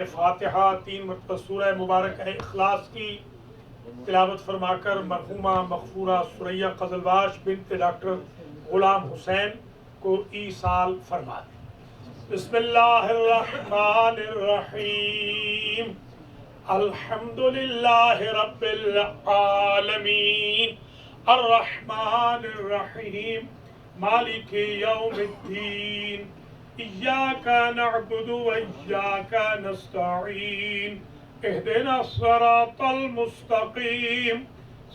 فاتحہ 3 مرتبہ سورہ مبارک اخلاص کی تلاوت فرما کر مرحومہ مغفورہ سریہ قزلباش بنت ڈاکٹر غلام حسین کو ایصال فرما دیں۔ بسم اللہ الرحمن الرحیم، الحمدللہ رب العالمین، الرحمن الرحیم، مالک یوم الدین، إياك نعبد وإياك نستعين، اهدنا الصراط المستقيم،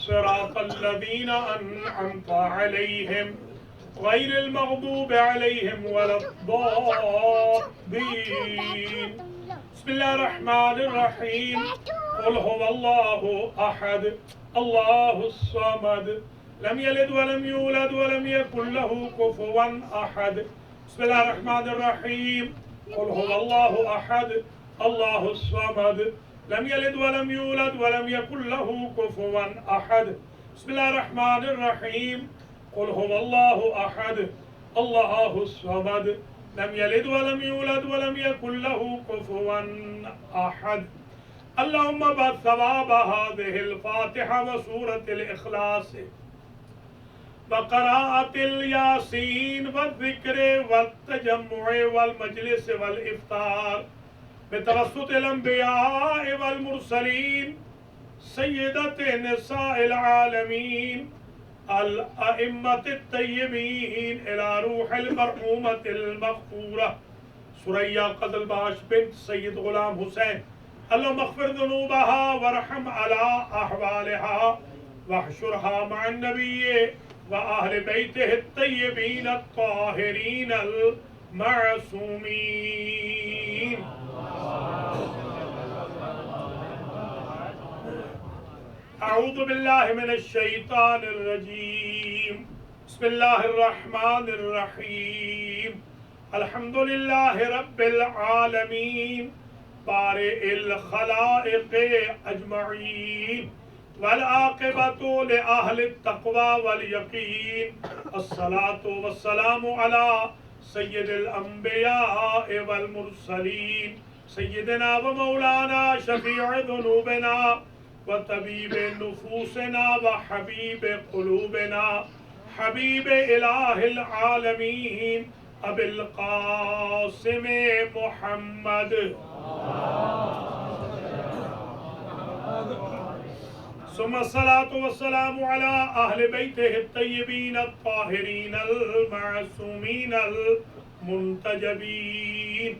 صراط الذين أنعمت عليهم غير المغضوب عليهم ولا الضالين. بسم الله الرحمن الرحيم، قل هو الله أحد الله الصمد لم يلد ولم يولد ولم يكن له كفوا أحد. بسم الله الرحمن الرحيم، قل هو الله أحد الله الصمد لم يلد ولم يولد ولم يكن له كفوا أحد. بسم الله الرحمن الرحيم، قل هو الله أحد الله الصمد لم يلد ولم يولد ولم يكن له كفوا أحد. اللهم بارك ثواب هذه الفاتحة وسورة الإخلاص وقراءة الياسين والذكر والتجمع والمجلس والإفطار بتوسط الأنبياء والمرسلين سيدة نساء العالمين الأئمة الطيبين إلى روح المرحومة المغفورة سرية قزلباش بنت سيد غلام حسين. اللهم اغفر ذنوبها وارحم على أحوالها واحشرها مع النبي وأهل بيته الطيبين الطاهرين المعصومين. أعوذ بالله من الشيطان الرجيم. بسم الله الرحمن الرحيم، الحمد لله رب العالمين بارئ الخلائق أجمعين والعاقبة لأهل التقوى واليقين. الصلاة والسلام على سيد الأنبياء والمرسلين سيدنا ومولانا شفيع ذنوبنا وطبيب نفوسنا وحبيب قلوبنا حبيب إله العالمين أبي القاسم محمد ثم الصلاة والسلام على أهل بيته الطيبين الطاهرين المعصومين المنتجبين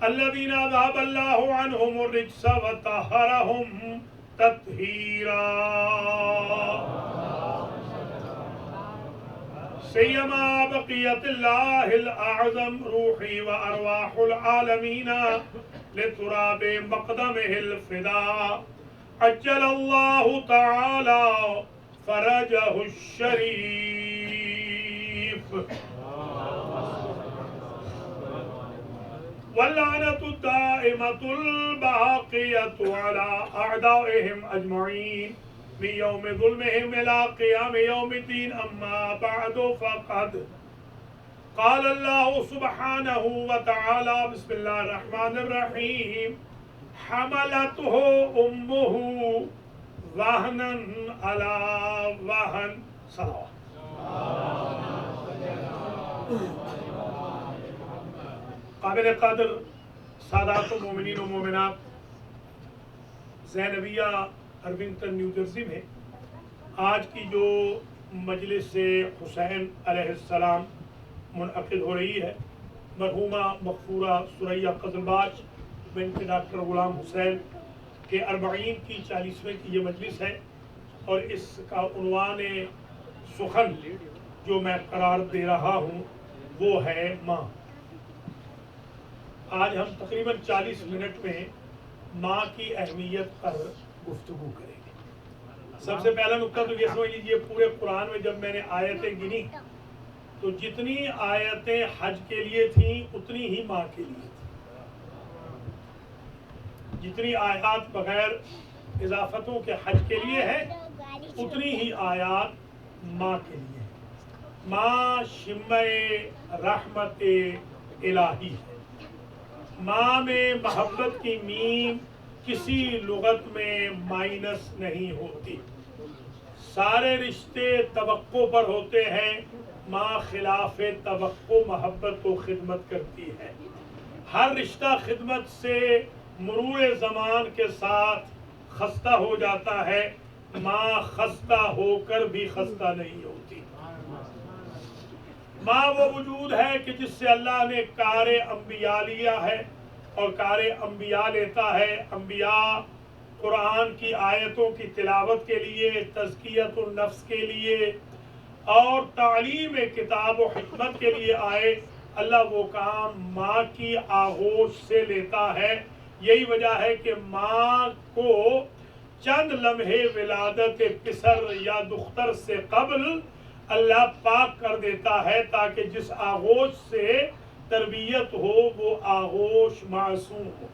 الذين أذهب الله عنهم الرجس وطهرهم تطهيرا. سيما بقية الله الأعظم روحي وأرواح العالمين لتراب مقدمه الفداء عجل الله تعالى فرجه الشريف. واللعنة الدائمة الباقية على أعدائهم أجمعين من يوم ظلمهم إلى قيام يوم الدين. أما بعد فقد قال الله سبحانه وتعالى بسم الله الرحمن الرحيم، حملته أمه وهنا على وهن. صلوات. قابل قدر سادات و مومنین و مومنات، زینبیہ ارونگٹن نیو جرسی میں آج کی جو مجلس حسین علیہ السلام منعقد ہو رہی ہے، مرحومہ مغفورہ سریہ قزلباش بنت ڈاکٹر غلام حسین کے 40 کی 40ویں کی یہ مجلس ہے، اور اس کا عنوان سخن جو میں قرار دے رہا ہوں وہ ہے ماں. آج ہم تقریباً 40 منٹ میں ماں کی اہمیت پر گفتگو کریں گے. سب سے پہلا نقطہ تو یہ سمجھ لیجیے، پورے قرآن میں جب میں نے آیتیں گنی تو جتنی آیتیں حج کے لیے تھیں اتنی ہی ماں کے لیے تھیں. جتنی آیات بغیر اضافتوں کے حج کے لیے ہے اتنی ہی آیات ماں کے لیے ہے. ماں شمع رحمت الہی ہے. ماں میں محبت کی میم کسی لغت میں مائنس نہیں ہوتی، سارے رشتے توقع پر ہوتے ہیں، ماں خلاف توقع محبت و خدمت کرتی ہے۔ ہر رشتہ خدمت سے مرور زمان کے ساتھ خستہ ہو جاتا ہے، ماں خستہ ہو کر بھی خستہ نہیں ہوتی۔ ماں وہ وجود ہے کہ جس سے اللہ نے کار انبیاء لیا ہے اور کار انبیاء لیتا ہے۔ انبیاء قرآن کی آیتوں کی تلاوت کے لیے، تزکیت النفس کے لیے اور تعلیم کتاب و حکمت کے لیے آئے، اللہ وہ کام ماں کی آغوش سے لیتا ہے۔ یہی وجہ ہے کہ ماں کو چند لمحے ولادت پسر یا دختر سے قبل اللہ پاک کر دیتا ہے تاکہ جس آغوش سے تربیت ہو وہ آغوش معصوم ہو۔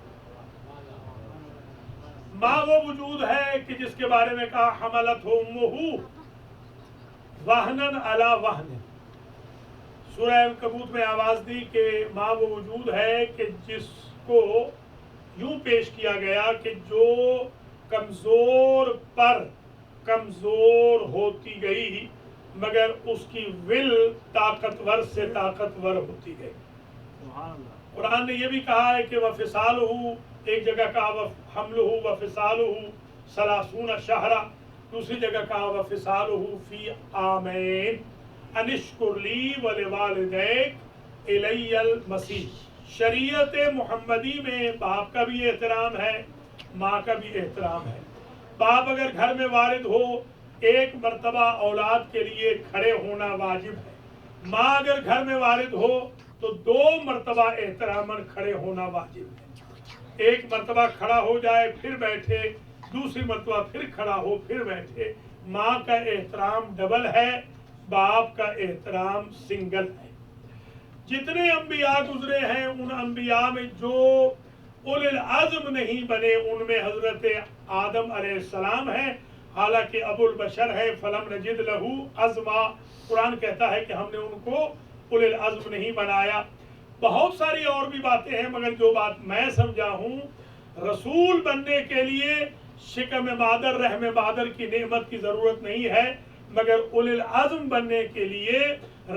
ماں وہ وجود ہے کہ جس کے بارے میں کہا حملت ہو امہ وہنن علی وہن، سورہ عنکبوت میں آواز دی کہ ماں وہ وجود ہے کہ جس کو یوں پیش کیا گیا کہ جو کمزور پر کمزور ہوتی گئی مگر اس کی ول طاقتور سے طاقتور ہوتی گئی۔ قرآن نے یہ بھی کہا ہے کہ وَفِصَالُهُ، ایک جگہ کہا وَحَمْلُهُ وَفِصَالُهُ 30 شہرا، دوسری جگہ کہا وَفِصَالُهُ فِي عَامَيْنِ أَنِ اشْكُرْ لِي وَلِوَالِدَيْكَ إِلَيَّ الْمَصِيرُ۔ شریعت محمدی میں باپ کا بھی احترام ہے، ماں کا بھی احترام ہے۔ باپ اگر گھر میں وارد ہو ایک مرتبہ اولاد کے لیے کھڑے ہونا واجب ہے، ماں اگر گھر میں وارد ہو تو 2 مرتبہ احتراماً کھڑے ہونا واجب ہے۔ ایک مرتبہ کھڑا ہو جائے پھر بیٹھے، دوسری مرتبہ پھر کھڑا ہو پھر بیٹھے۔ ماں کا احترام ڈبل ہے، باپ کا احترام سنگل ہے۔ جتنے انبیاء گزرے ہیں ان انبیاء میں جو اولِ العزم نہیں بنے ان میں حضرت آدم علیہ السلام ہیں، حالانکہ ابو البشر ہے فلم نجد لہو عزما۔ قرآن کہتا ہے کہ ہم نے ان کو اولِ العزم نہیں بنایا۔ بہت ساری اور بھی باتیں ہیں مگر جو بات میں سمجھا ہوں، رسول بننے کے لیے شکم مادر رحم مادر کی نعمت کی ضرورت نہیں ہے مگر اولِ العزم بننے کے لیے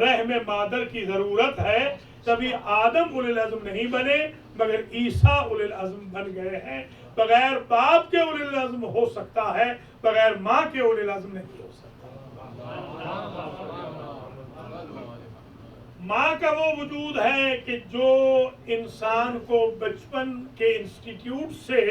رحم مادر کی ضرورت ہے۔ کبھی آدم اولِ العزم نہیں بنے مگر عیسیٰ اولِ العزم بن گئے ہیں۔ بغیر باپ کے اولِ العزم ہو سکتا ہے، بغیر ماں کے اولِ العزم نہیں ہو سکتا۔ ماں کا وہ وجود ہے کہ جو انسان کو بچپن کے انسٹیٹیوٹ سے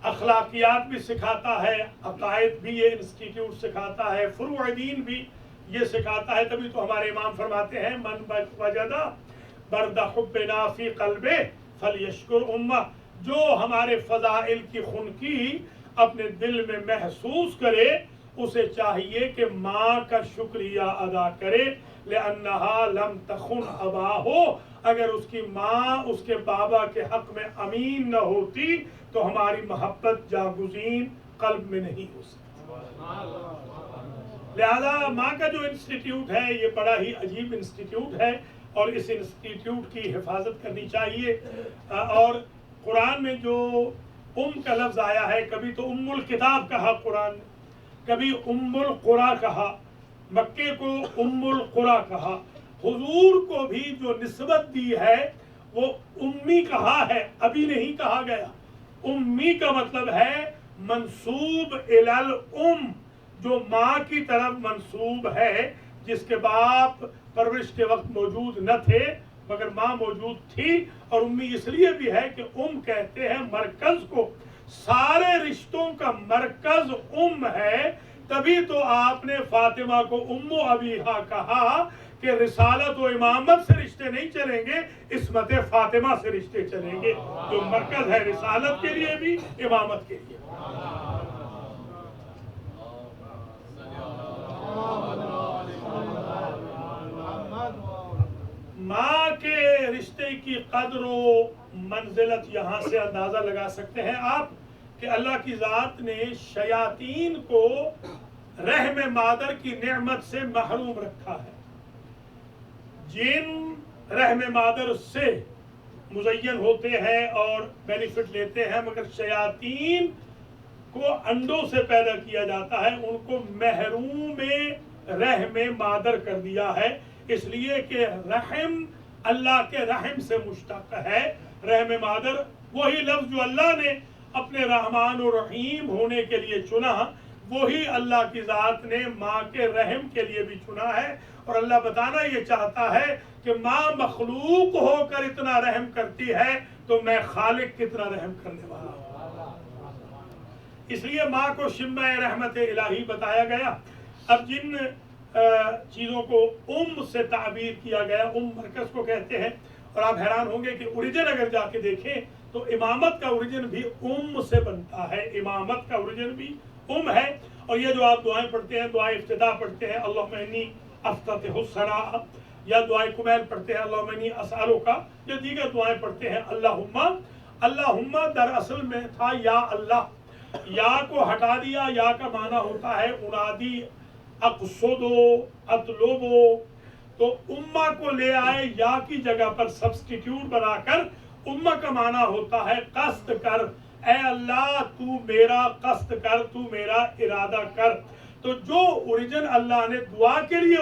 اخلاقیات بھی سکھاتا ہے، عقائد بھی یہ انسٹیٹیوٹ سکھاتا ہے، فروع دین بھی یہ سکھاتا ہے۔ تبھی تو ہمارے امام فرماتے ہیں من وجدہ برد حبنا فی قلبہ فلیشکر امہ، جو ہمارے فضائل کی خنکی اپنے دل میں محسوس کرے اسے چاہیے کہ ماں کا شکریہ ادا کرے، لأنہا لم تخن اباہو، اگر اس کی ماں اس کے بابا کے حق میں امین نہ ہوتی تو ہماری محبت جاگزین قلب میں نہیں ہو سکتی۔ لہذا ماں کا جو انسٹیٹیوٹ ہے یہ بڑا ہی عجیب انسٹیٹیوٹ ہے اور اس انسٹیٹیوٹ کی حفاظت کرنی چاہیے۔ اور قرآن میں جو کا لفظ آیا ہے، کبھی تو الکتاب کہا قرآن نے، کبھی القرى کہا، مکے کو القرى کہا۔ حضور کو بھی جو نسبت دی ہے وہ امی کہا ہے، ابھی نہیں کہا گیا۔ امی کا مطلب ہے منسوب الی الام، جو ماں کی طرف منسوب ہے، جس کے باپ پرورش کے وقت موجود نہ تھے مگر ماں موجود تھی۔ اور امی اس لیے بھی ہے کہ کہتے ہیں مرکز کو، سارے رشتوں کا مرکز ہے۔ تبھی تو آپ نے فاطمہ کو ام ابیہا کہا کہ رسالت و امامت سے رشتے نہیں چلیں گے، عصمت فاطمہ سے رشتے چلیں گے، جو مرکز ہے رسالت کے لیے بھی امامت کے لیے۔ ماں کے رشتے کی قدر و منزلت یہاں سے اندازہ لگا سکتے ہیں آپ کہ اللہ کی ذات نے شیاطین کو رحم مادر کی نعمت سے محروم رکھا ہے۔ جن رحم مادر سے مزین ہوتے ہیں اور بینیفٹ لیتے ہیں، مگر شیاطین کو انڈوں سے پیدا کیا جاتا ہے، ان کو محروم رحم مادر کر دیا ہے، اس لیے کہ رحم اللہ کے رحم سے مشتق ہے۔ رحم مادر وہی لفظ جو اللہ نے اپنے رحمان و رحیم ہونے کے لیے چنا، وہی اللہ کی ذات نے ماں کے رحم کے لیے بھی چنا ہے، اور اللہ بتانا یہ چاہتا ہے کہ ماں مخلوق ہو کر اتنا رحم کرتی ہے تو میں خالق کتنا رحم کرنے والا ہوں۔ اس لیے ماں کو شمع رحمت الہی بتایا گیا۔ اب جن چیزوں کو سے تعبیر کیا گیا، مرکز کو کہتے ہیں، اور آپ حیران ہوں گے کہ اوریجن اگر جا کے دیکھیں تو امامت کا اوریجن بھی سے بنتا ہے، امامت کا اوریجن بھی ہے۔ اور یہ جو آپ دعائیں پڑھتے ہیں، دعائیں افتتاح پڑھتے ہیں اللہم انی افتتح الثناء، یا دعائیں کمیل پڑھتے ہیں اللہم انی اسألک، یا دیگر دعائیں پڑھتے ہیں اللہم در اصل میں تھا یا اللہ، یا کو ہٹا دیا، یا کا معنی ہوتا ہے انادی، اقصدو، اطلبو، تو امہ کو لے آئے یا کی جگہ پر سبسٹیٹیوٹ بنا کر، امہ کا معنی ہوتا ہے قصد کر، اے اللہ تو میرا قصد کر، تو میرا ارادہ کر۔ تو جو اوریجن اللہ نے دعا کے لیے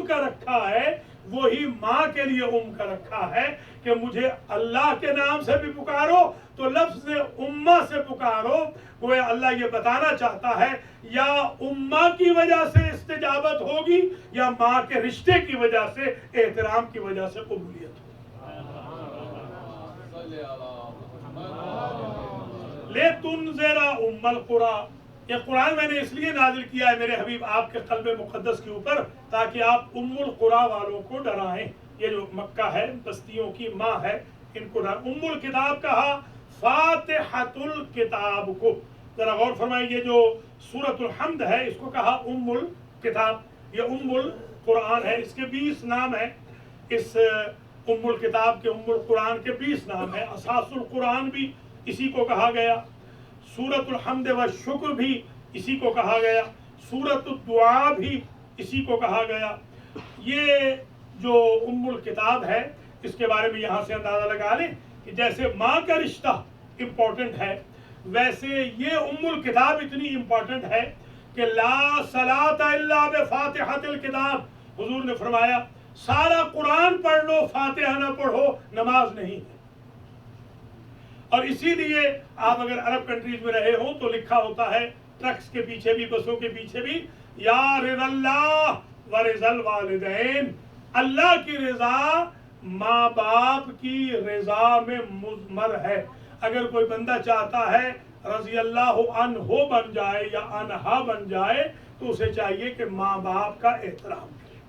کا رکھا ہے وہی ماں کے لیے کا رکھا ہے کہ مجھے اللہ کے نام سے بھی پکارو تو لفظ امہ سے پکارو۔ وہ اللہ یہ بتانا چاہتا ہے یا امہ کی وجہ سے استجابت ہوگی یا ماں کے رشتے کی وجہ سے، احترام کی وجہ سے قبولیت ہوگی۔ لِتُنذِرَ أُمَّ الْقُرَىٰ، یہ قرآن میں نے اس لیے نازل کیا ہے میرے حبیب آپ کے قلب مقدس کے اوپر تاکہ آپ ام القریٰ والوں کو ڈرائیں۔ یہ جو مکہ ہے، بستیوں کی ماں ہے، ان کو ام الکتاب کہا، فاتحۃ الکتاب کو ذرا غور فرمائیں۔ یہ جو سورۃ الحمد ہے اس کو کہا ام الکتاب، یہ ام القرآن ہے، اس کے 20 نام ہیں۔ اس ام الکتاب کے، ام القرآن کے 20 نام ہیں۔ اساس القرآن بھی اسی کو کہا گیا، سورۃ الحمد و شکر بھی اسی کو کہا گیا، سورۃ الدعاء بھی اسی کو کہا گیا۔ یہ جو ام الکتاب ہے اس کے بارے میں یہاں سے اندازہ لگا لیں کہ جیسے ماں کا رشتہ امپورٹنٹ ہے، ویسے یہ ام الکتاب اتنی امپورٹنٹ ہے کہ لا صلاۃ الا بفاتحۃ الکتاب، حضور نے فرمایا سارا قرآن پڑھ لو فاتحہ نہ پڑھو نماز نہیں ہے۔ اور اسی لیے آپ اگر عرب کنٹریز میں رہے ہوں تو لکھا ہوتا ہے ٹرکس کے پیچھے بھی، بسوں کے پیچھے بھی، یا رضا اللہ و رضا الوالدین، اللہ کی رضا ماں باپ کی رضا میں مضمر ہے۔ اگر کوئی بندہ چاہتا ہے رضی اللہ عنہ بن جائے یا عنہا بن جائے تو اسے چاہیے کہ ماں باپ کا احترام کرے۔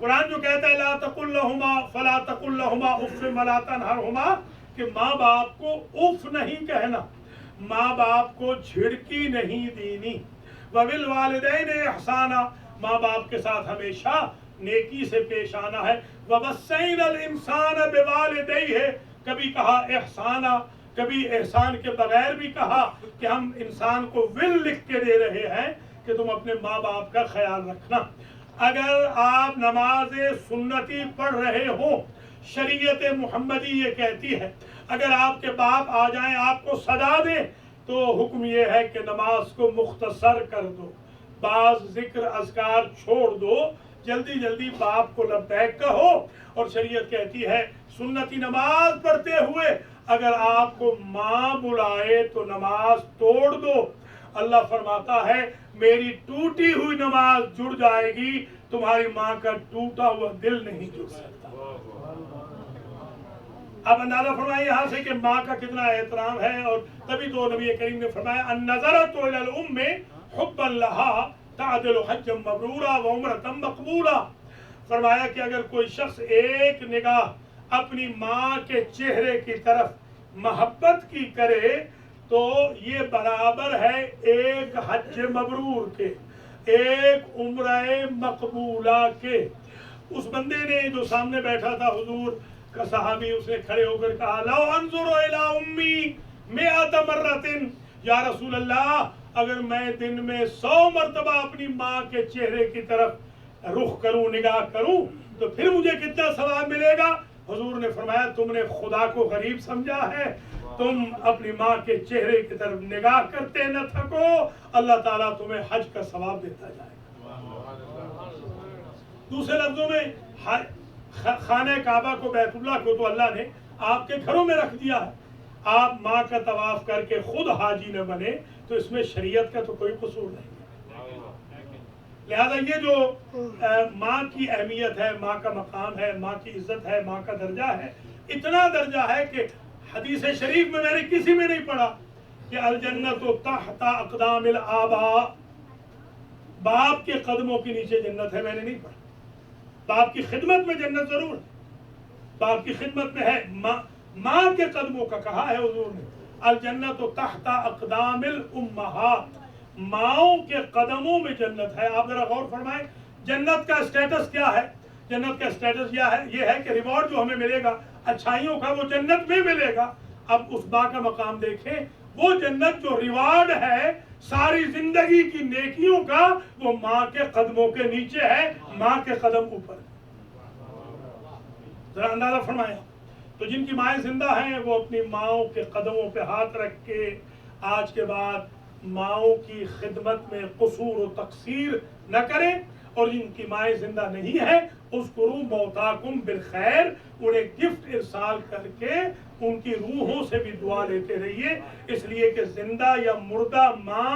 قرآن جو کہتا ہے لا تقل لہما فلا تقل لہما اف ولا تنہرہما، کہ ماں باپ کو اف نہیں کہنا، ماں باپ کو جھڑکی نہیں دینی۔ وبالوالدین احسانا، ماں باپ کے ساتھ ہمیشہ نیکی سے پیش آنا ہے۔ ووصینا الانسان بوالدیہ، کبھی کہا احسانا، کبھی احسان کے بغیر بھی کہا کہ ہم انسان کو ول لکھ کے دے رہے ہیں کہ تم اپنے ماں باپ کا خیال رکھنا۔ اگر آپ نماز سنتی پڑھ رہے ہوں، شریعت محمدی یہ کہتی ہے اگر آپ کے باپ آ جائیں آپ کو سزا دیں تو حکم یہ ہے کہ نماز کو مختصر کر دو، بعض ذکر اذکار چھوڑ دو، جلدی جلدی باپ کو لبیک کہو۔ اور شریعت کہتی ہے سنتی نماز پڑھتے ہوئے اگر آپ کو ماں بلائے تو نماز توڑ دو۔ اللہ فرماتا ہے میری ٹوٹی ہوئی نماز جڑ جائے گی، تمہاری ماں کا ٹوٹا ہوا دل نہیں جڑ سکتا۔ اب اندازہ فرمائیں یہاں سے کہ ماں کا کتنا احترام ہے، اور تبھی تو نبی کریم نے فرمایا النظرۃ الی الام حبا لها تعدل حجا مبرورا وعمرۃ مقبولا۔ فرمایا کہ اگر کوئی شخص ایک نگاہ اپنی ماں کے چہرے کی طرف محبت کی کرے تو یہ برابر ہے ایک حج مبرور کے، ایک عمرہ مقبولہ کے۔ اس بندے نے جو سامنے بیٹھا تھا حضور کا صحابی، اس نے کھڑے ہو کر کہا لو انظر الی امی 100 مرۃ، یا رسول اللہ اگر میں دن میں 100 مرتبہ اپنی ماں کے چہرے کی طرف رخ کروں، نگاہ کروں تو پھر مجھے کتنا ثواب ملے گا؟ حضور نے فرمایا تم نے خدا کو غریب سمجھا ہے، تم اپنی ماں کے چہرے کی طرف نگاہ کرتے نہ تھکو، اللہ تعالیٰ تمہیں حج کا ثواب دیتا جائے گا۔ دوسرے لفظوں میں خانہ کعبہ کو، بیت اللہ کو تو اللہ نے آپ کے گھروں میں رکھ دیا ہے، آپ ماں کا طواف کر کے خود حاجی نہ بنے تو اس میں شریعت کا تو کوئی قصور نہیں ہے۔ لہذا یہ جو ماں کی اہمیت ہے، ماں کا مقام ہے، ماں کی عزت ہے، ماں کا درجہ ہے، اتنا درجہ ہے کہ حدیث شریف میں نے کسی میں نہیں پڑھا کہ الجنت تحت اقدام الآباء، باپ کے قدموں کے نیچے جنت ہے، میں نے نہیں پڑھا۔ باپ کی خدمت میں جنت ضرور ہے، باپ کی خدمت میں ہے، ماں کے قدموں کا کہا ہے حضور نے، الجنت تحت اقدام الامہات، ماؤں کے قدموں میں جنت ہے۔ آپ ذرا غور فرمائیں، جنت کا سٹیٹس کیا ہے؟ جنت کا سٹیٹس یہ ہے کہ ریوارڈ جو ہمیں ملے گا اچھائیوں کا وہ جنت میں ملے گا۔ اب اس ماں کا مقام دیکھیں، وہ جنت جو ریوارڈ ہے ساری زندگی کی نیکیوں کا، وہ ماں کے قدموں کے نیچے ہے، ماں کے قدم اوپر۔ ذرا اندازہ فرمایا، تو جن کی مائیں زندہ ہیں وہ اپنی ماؤں کے قدموں پہ ہاتھ رکھ کے آج کے بعد ماؤں کی خدمت میں قصور و تقصیر نہ کریں، اور جن کی مائیں زندہ نہیں ہیں اذکروا موتاکم بالخیر، انہیں گفٹ ارسال کر کے ان کی روحوں سے بھی دعا لیتے رہیے، اس لیے کہ زندہ یا مردہ ماں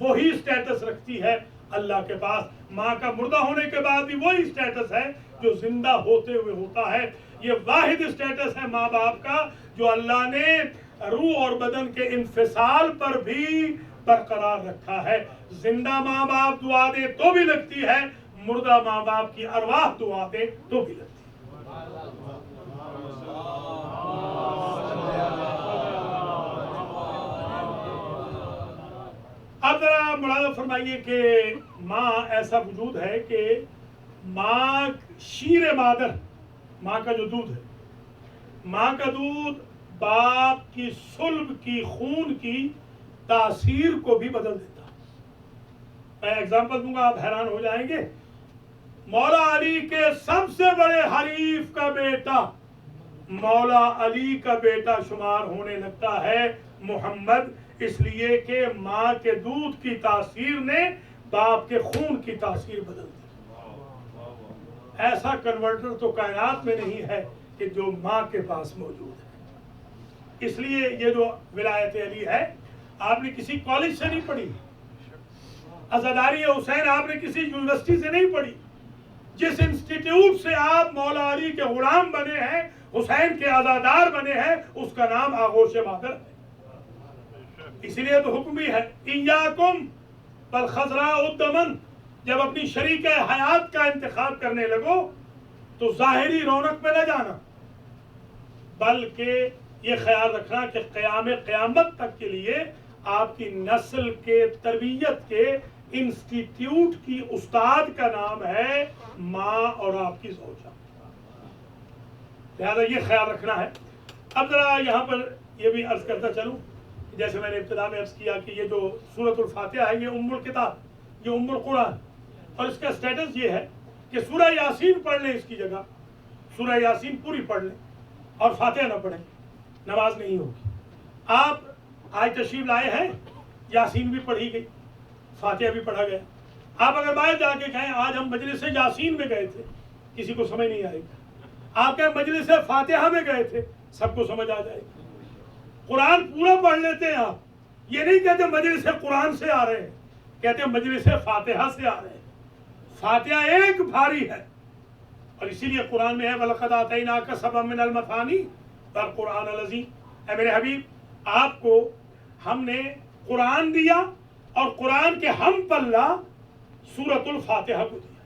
وہی سٹیٹس رکھتی ہے اللہ کے پاس۔ ماں کا مردہ ہونے کے بعد بھی وہی سٹیٹس ہے جو زندہ ہوتے ہوئے ہوتا ہے۔ یہ واحد سٹیٹس ہے ماں باپ کا جو اللہ نے روح اور بدن کے انفصال پر بھی برقرار رکھا ہے۔ زندہ ماں باپ دعا دے تو بھی لگتی ہے، مردہ ماں باپ کی ارواح دعا دے تو بھی لگتی ہے۔ اب ذرا ملاحظہ فرمائیے کہ ماں ایسا وجود ہے کہ ماں شیر مادر، ماں کا جو دودھ ہے، ماں کا دودھ باپ کی صلب کی خون کی تاثیر کو بھی بدل دیتا ہے۔ میں ایگزامپل دوں گا، آپ حیران ہو جائیں گے۔ مولا علی کے سب سے بڑے حریف کا بیٹا مولا علی کا بیٹا شمار ہونے لگتا ہے محمد، اس لیے کہ ماں کے دودھ کی تاثیر نے باپ کے خون کی تاثیر بدل دی۔ ایسا کنورٹر تو کائنات میں نہیں ہے کہ جو ماں کے پاس موجود ہے۔ اس لیے یہ جو ولایت علی ہے، آپ نے کسی کالج سے نہیں پڑھی، عزاداری حسین آپ نے کسی یونیورسٹی سے نہیں پڑھی، جس انسٹیٹیوٹ سے آپ مولا علی کے غلام بنے ہیں، حسین کے عزادار بنے ہیں، اس کا نام آغوش مادر ہے۔ اسی لیے تو حکم بھی ہے ایاکم والخضراء الدمن، جب اپنی شریک حیات کا انتخاب کرنے لگو تو ظاہری رونق پہ نہ جانا، بلکہ یہ خیال رکھنا کہ قیامت تک کے لیے آپ کی نسل کے تربیت کے انسٹیٹیوٹ کی استاد کا نام ہے ماں اور آپ کی زوجہ، لہذا یہ خیال رکھنا ہے۔ اب ذرا یہاں پر یہ بھی عرض کرتا چلوں، جیسے میں نے ابتدا میں عرض کیا کہ یہ جو سورۃ الفاتحہ ہے یہ ام الکتاب، یہ ام القرآن، اور اس کا سٹیٹس یہ ہے کہ سورہ یاسین پڑھ لیں اس کی جگہ، سورہ یاسین پوری پڑھ لیں اور فاتحہ نہ پڑھیں، نماز نہیں ہوگی۔ آپ آج تشریف لائے ہیں، یاسین بھی پڑھی گئی، فاتحہ بھی پڑھا گیا۔ آپ اگر باہر جا کے کہیں آج ہم مجلس یاسین میں گئے تھے، کسی کو سمجھ نہیں آئے گا۔ آپ کہیں مجلس فاتحہ میں گئے تھے، سب کو سمجھ آ جائے گا۔ قرآن پورا پڑھ لیتے ہیں آپ، یہ نہیں کہتے مجلس قرآن سے آ رہے ہیں، کہتے ہیں مجلس فاتحہ سے آ رہے ہیں۔ فاتحہ ایک بھاری ہے، اور اسی لیے قرآن میں ہے وَلَقَدْ آتَيْنَاكَ سَبْعًا مِنَ الْمَثَانِي وَالْقُرْآنَ الْعَظِيمَ۔ اے میرے حبیب، آپ کو ہم نے قرآن دیا اور قرآن کے ہم پلہ سورۃ الفاتحہ کو دیا۔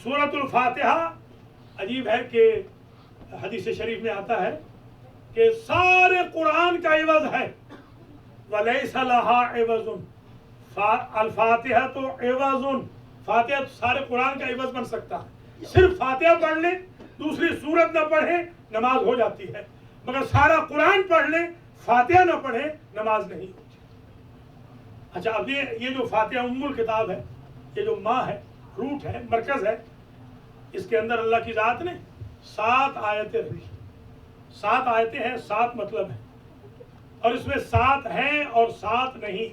سورۃ الفاتحہ عجیب ہے کہ حدیث شریف میں آتا ہے کہ سارے قرآن کا عوض ہے، وَلَيْسَ لَهَا عِوَضٌ، الفاتحہ تو عوض، فاتحہ سارے قرآن کا عوض بن سکتا ہے۔ صرف فاتحہ پڑھ لیں، دوسری سورت نہ پڑھیں، نماز ہو جاتی ہے، مگر سارا قرآن پڑھ لیں، فاتحہ نہ پڑھیں، نماز نہیں ہوتی۔ اچھا، اب یہ جو فاتحہ ام الکتاب ہے، یہ جو ماں ہے، روٹ ہے، مرکز ہے، اس کے اندر اللہ کی ذات نے 7 آیتیں رکھی. 7 آیتیں ہیں، 7 مطلب ہیں، اور اس میں 7 ہیں اور 7 نہیں.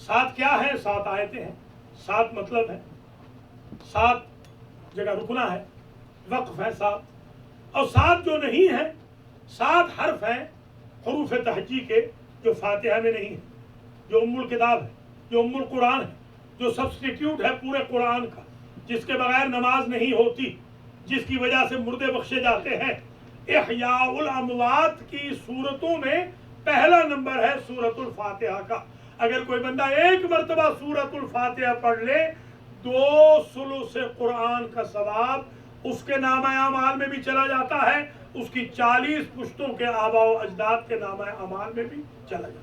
7 کیا ہے؟ 7 آیتیں ہیں، 7 مطلب ہے، 7 جگہ رکنا ہے، وقف ہے 7. اور 7 جو نہیں ہے، 7 حرف ہیں حروف تہجی کے، جو فاتحہ میں نہیں ہے، جو ام الکتاب ہے، جو ام القرآن ہے، جو سبسٹیٹیوٹ ہے پورے قرآن کا، جس کے بغیر نماز نہیں ہوتی، جس کی وجہ سے مردے بخشے جاتے ہیں. احیاء الاموات کی صورتوں میں پہلا نمبر ہے سورۃ الفاتحہ کا. اگر کوئی بندہ 1 مرتبہ سورۃ الفاتحہ پڑھ لے، 2 ثلث قرآن کا ثواب اس کے نامہ اعمال میں بھی چلا جاتا ہے، اس کی 40 پشتوں کے آباء و اجداد کے نامہ اعمال میں بھی چلا جاتا ہے.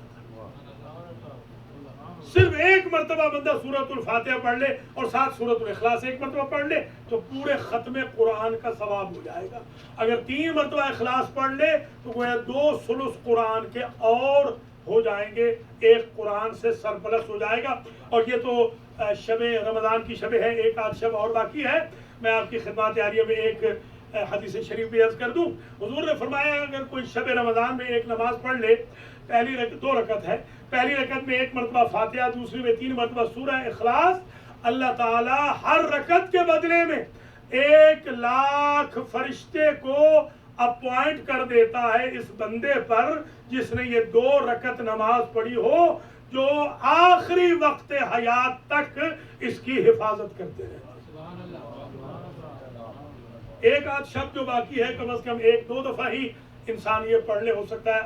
صرف 1 مرتبہ بندہ سورۃ الفاتحہ پڑھ لے اور ساتھ سورۃ الاخلاص 1 مرتبہ پڑھ لے تو پورے ختم قرآن کا ثواب ہو جائے گا. اگر 3 مرتبہ اخلاص پڑھ لے تو گویا 2 ثلث قرآن کے اور ہو جائیں گے، 1 قرآن سے سرپلس ہو جائے گا. اور یہ تو شب رمضان کی شب ہے، 1 آدھ شب اور باقی ہے. میں آپ کی خدمات عاریہ میں ایک حدیث شریف بھی عرض کر دوں. حضور نے فرمایا اگر کوئی شب رمضان میں 1 نماز پڑھ لے، پہلی 2 رکعت ہے، پہلی رکعت میں 1 مرتبہ فاتحہ، دوسری میں 3 مرتبہ سورہ اخلاص، اللہ تعالی ہر رکعت کے بدلے میں 1,00,000 فرشتے کو اپوائنٹ کر دیتا ہے اس بندے پر جس نے یہ 2 رکعت نماز پڑھی ہو، جو آخری وقت حیات تک اس کی حفاظت کرتے رہے. 1 آدھ شب جو باقی ہے کم از کم 1-2 دفعہ ہی انسان یہ پڑھ لے. ہو سکتا ہے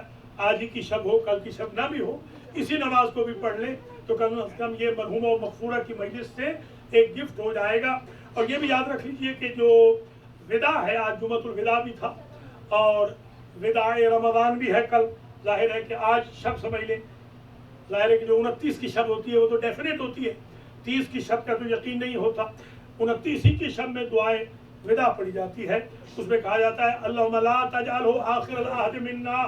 آج ہی کی شب ہو، کل کی شب نہ بھی ہو، اسی نماز کو بھی پڑھ لیں تو کم از کم یہ مرحومہ و مغفورہ کی مجلس سے ایک گفٹ ہو جائے گا. اور یہ بھی یاد رکھ لیجئے کہ جو وداع ہے، آج جمعۃ الوداع بھی تھا اور وداع رمضان بھی ہے کل. ظاہر ہے کہ آج شب سمجھ لیں، ظاہر ہے کہ جو 29 کی شب ہوتی ہے وہ تو ڈیفینیٹ ہوتی ہے، 30 کی شب کا تو یقین نہیں ہوتا. 29 کی شب میں دعائے وداع پڑھی جاتی ہے. اس میں کہا جاتا ہے اللہم لا تجعلہ آخر العہد منا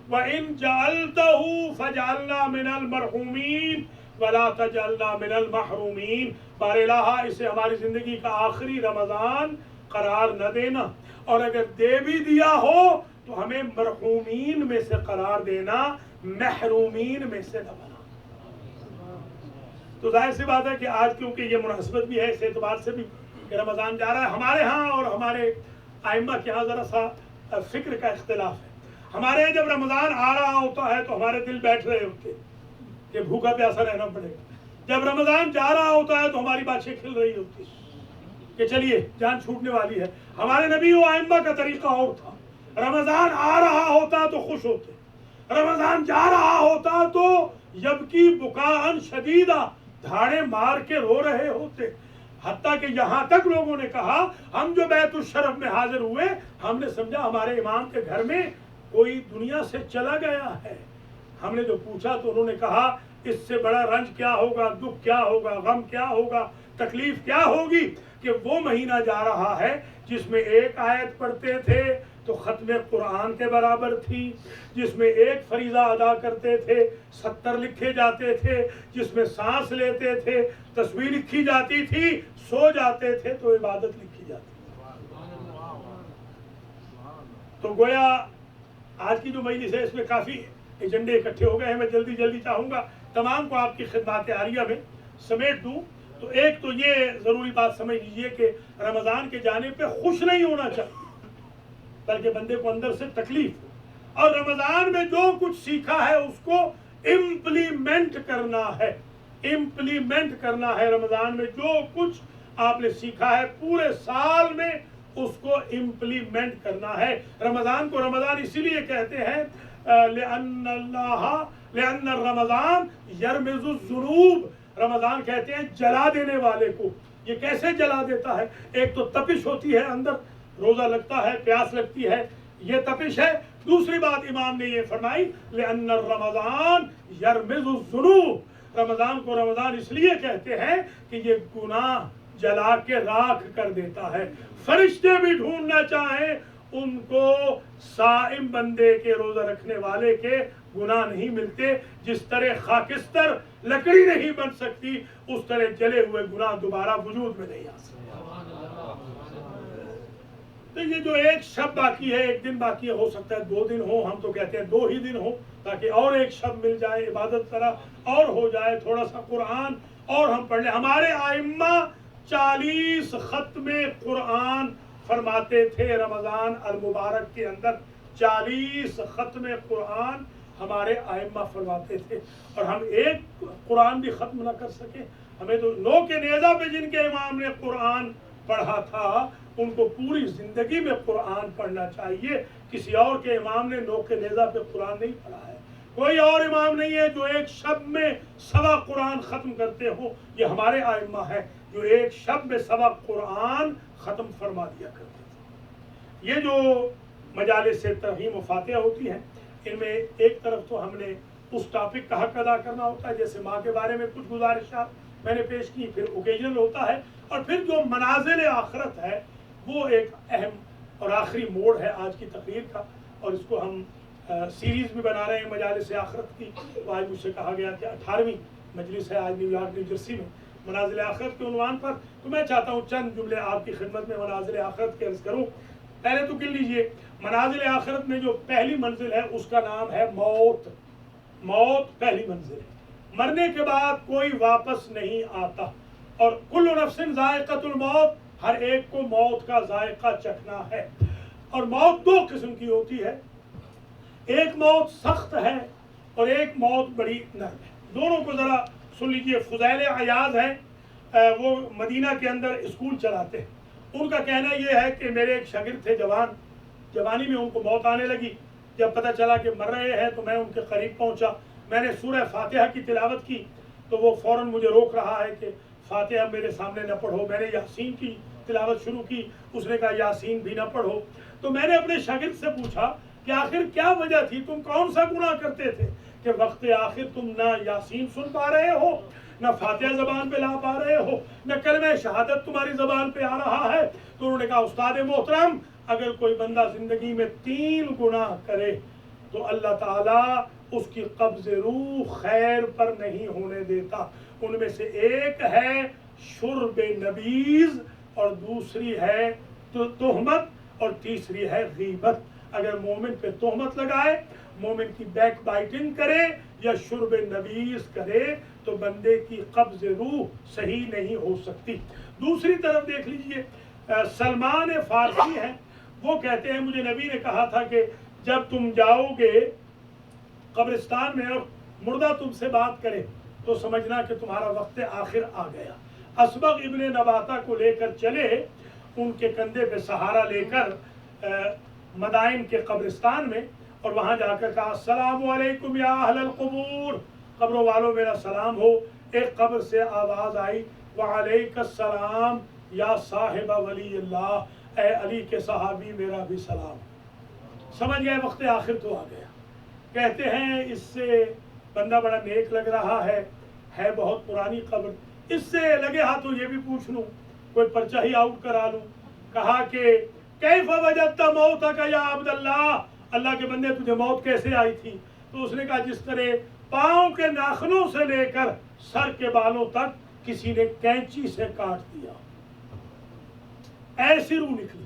وَإِن جَعَلْتَهُ فَجَعَلْنَا مِنَ الْمَرْحُومِينَ وَلَا تَجْعَلْنَا مِنَ الْمَحْرُومِينَ. بار الہا اسے ہماری زندگی کا آخری رمضان قرار نہ دینا، اور اگر دے بھی دیا ہو تو ہمیں مرحومین میں سے قرار دینا، محرومین میں سے نہ بنا. تو ظاہر سی بات ہے کہ آج کیونکہ یہ مناسبت بھی ہے اس اعتبار سے بھی کہ رمضان جا رہا ہے، ہمارے ہاں اور ہمارے ائمہ کے ہاں ذرا سا فکر کا اختلاف ہے. ہمارے یہاں جب رمضان آ رہا ہوتا ہے تو ہمارے دل بیٹھ رہے ہوتے کہ بھوکا پیاسا رہنا پڑے گا. جب رمضان جا رہا ہوتا ہے تو ہماری باتیں کھل رہی ہوتی کہ چلیے جان چھوٹنے والی ہے. ہمارے نبی و ائمہ کا طریقہ اور تھا. رمضان آ رہا ہوتا تو خوش ہوتے، رمضان جا رہا ہوتا تو یبکی بکاءً شدیدہ دھاڑے مار کے رو رہے ہوتے. حتیٰ کہ یہاں تک لوگوں نے کہا ہم جو بیت الشرف میں حاضر ہوئے ہم نے سمجھا ہمارے امام کے گھر میں کوئی دنیا سے چلا گیا ہے. ہم نے جو پوچھا تو انہوں نے کہا اس سے بڑا رنج کیا ہوگا، دکھ کیا ہوگا، غم کیا ہوگا، تکلیف کیا ہوگی کہ وہ مہینہ جا رہا ہے جس میں 1 آیت پڑھتے تھے تو ختم قرآن کے برابر تھی، جس میں 1 فریضہ ادا کرتے تھے 70 لکھے جاتے تھے، جس میں سانس لیتے تھے تسبیح لکھی جاتی تھی، سو جاتے تھے تو عبادت لکھی جاتی تھی. تو گویا آج کی جو مجلس ہے اس میں کافی ایجنڈے اکٹھے ہو گئے ہیں. میں جلدی جلدی چاہوں گا تمام کو آپ کی خدمات عاریہ میں سمیٹ دوں. تو ایک تو یہ ضروری بات سمجھ لیجئے کہ رمضان کے جانے پہ خوش نہیں ہونا چاہیے بلکہ بندے کو اندر سے تکلیف ہو، اور رمضان میں جو کچھ سیکھا ہے اس کو امپلیمنٹ کرنا ہے. امپلیمنٹ کرنا ہے. رمضان میں جو کچھ آپ نے سیکھا ہے پورے سال میں اس کو امپلیمنٹ کرنا ہے. رمضان کو رمضان اسی لیے کہتے ہیں لأن الرمضان یرمز الذنوب. رمضان کہتے ہیں جلا دینے والے کو. یہ کیسے جلا دیتا ہے؟ ایک تو تپش ہوتی ہے اندر، روزہ لگتا ہے، پیاس لگتی ہے، یہ تپش ہے. دوسری بات امام نے یہ فرمائی لأن الرمضان یرمز الذنوب. رمضان کو رمضان اس لیے کہتے ہیں کہ یہ گناہ جلا کے راکھ کر دیتا ہے. فرشتے بھی ڈھونڈنا چاہیں ان کو صائم بندے کے، روزہ رکھنے والے کے گناہ نہیں ملتے. جس طرح خاکستر لکڑی نہیں بن سکتی اس طرح جلے ہوئے گناہ دوبارہ وجود میں نہیں آ سکتے. تو یہ جو ایک شب باقی ہے، ایک دن باقی ہے، ہو سکتا ہے 2 دن ہو، ہم تو کہتے ہیں 2 ہی دن ہو، تاکہ اور ایک شب مل جائے، عبادت طرح اور ہو جائے، تھوڑا سا قرآن اور ہم پڑھ لیں۔ ہمارے ائمہ 40 ختم قرآن فرماتے تھے رمضان المبارک کے اندر، 40 ختم قرآن ہمارے ائمہ فرماتے تھے، اور ہم ایک قرآن بھی ختم نہ کر سکے۔ ہمیں تو نو کے نیزہ پہ جن کے امام نے قرآن پڑھا تھا ان کو پوری زندگی میں قرآن پڑھنا چاہیے۔ کسی اور کے امام نے نو کے نیزہ پہ قرآن نہیں پڑھا ہے، کوئی اور امام نہیں ہے جو ایک شب میں 1.25 قرآن ختم کرتے ہوں، یہ ہمارے ائمہ ہیں جو ایک شب میں 1.25 قرآن ختم فرما دیا کرتے تھے۔ یہ جو مجالس سے ترغیب و فاتحہ ہوتی ہیں، ان میں ایک طرف تو ہم نے اس ٹاپک کا حق ادا کرنا ہوتا ہے، جیسے ماں کے بارے میں کچھ گزارشات میں نے پیش کی، پھر اوکیجنل ہوتا ہے، اور پھر جو منازل آخرت ہے وہ ایک اہم اور آخری موڑ ہے آج کی تقریر کا، اور اس کو ہم سیریز بھی بنا رہے ہیں مجالس آخرت کی۔ تو آج مجھ سے کہا گیا کہ 18ویں مجلس ہے آج نیو یارک نیو جرسی میں منازل آخرت کے عنوان پر، تو میں چاہتا ہوں چند جملے آپ کی خدمت میں منازل آخرت کے عرض کروں۔ پہلے تو کہہ لیجئے، منازل آخرت میں جو پہلی منزل ہے اس کا نام ہے موت۔ موت پہلی منزل ہے، مرنے کے بعد کوئی واپس نہیں آتا، اور کل نفس ذائقۃ الموت، ہر ایک کو موت کا ذائقہ چکھنا ہے۔ اور موت 2 قسم کی ہوتی ہے، ایک موت سخت ہے اور ایک موت بڑی نرم ہے۔ دونوں کو ذرا سن لیجئے۔ فضیل عیاض ہیں، وہ مدینہ کے اندر اسکول چلاتے ہیں۔ ان کا کہنا یہ ہے کہ میرے ایک شاگرد تھے، جوانی میں ان کو موت آنے لگی، جب پتہ چلا کہ مر رہے ہیں تو میں ان کے قریب پہنچا، میں نے سورہ فاتحہ کی تلاوت کی تو وہ فوراً مجھے روک رہا ہے کہ فاتحہ میرے سامنے نہ پڑھو۔ میں نے یاسین کی تلاوت شروع کی، اس نے کہا یاسین بھی نہ پڑھو۔ تو میں نے اپنے شاگرد سے پوچھا کہ آخر کیا وجہ تھی، تم کون سا گناہ کرتے تھے کہ وقت آخر تم نہ یاسین سن پا رہے ہو، نہ فاتحہ زبان پہ لا پا رہے ہو، نہ کلمہ شہادت تمہاری زبان پہ آ رہا ہے؟ تو انہوں نے کہا استاد محترم، اگر کوئی بندہ زندگی میں 3 گناہ کرے تو اللہ تعالیٰ اس کی قبض روح خیر پر نہیں ہونے دیتا۔ ان میں سے ایک ہے شرب نبیذ، اور دوسری ہے تہمت، اور تیسری ہے غیبت۔ اگر مومن پہ تہمت لگائے، مومن کی بیک بائٹنگ کرے یا شرب نبیذ کرے تو بندے کی قبض روح صحیح نہیں ہو سکتی۔ دوسری طرف دیکھ لیجئے، سلمان فارسی ہیں، وہ کہتے ہیں مجھے نبی نے کہا تھا کہ جب تم جاؤ گے قبرستان میں اور مردہ تم سے بات کرے تو سمجھنا کہ تمہارا وقت آخر آ گیا۔ اسبغ ابن نباتہ کو لے کر چلے، ان کے کندھے پہ سہارا لے کر مدائن کے قبرستان میں، اور وہاں جا کر کہا السلام علیکم یا اہل القبور، قبروں والوں میرا سلام ہو۔ ایک قبر سے آواز آئی وعلیک السلام یا صاحب ولی اللہ، اے علی کے صحابی میرا بھی سلام۔ سمجھ گئے وقت آخر تو آ گیا۔ کہتے ہیں اس سے بندہ بڑا نیک لگ رہا ہے بہت پرانی قبر، اس سے لگے ہاتھوں یہ بھی پوچھ لوں، کوئی پرچہ ہی آؤٹ کرا لوں۔ کہا کہ کیف وجدت موتک یا عبد اللہ، اللہ کے بندے تجھے موت کیسے آئی تھی؟ تو اس نے کہا جس طرح پاؤں کے ناخنوں سے لے کر سر کے بالوں تک کسی نے کینچی سے کاٹ دیا، ایسی روح نکلی۔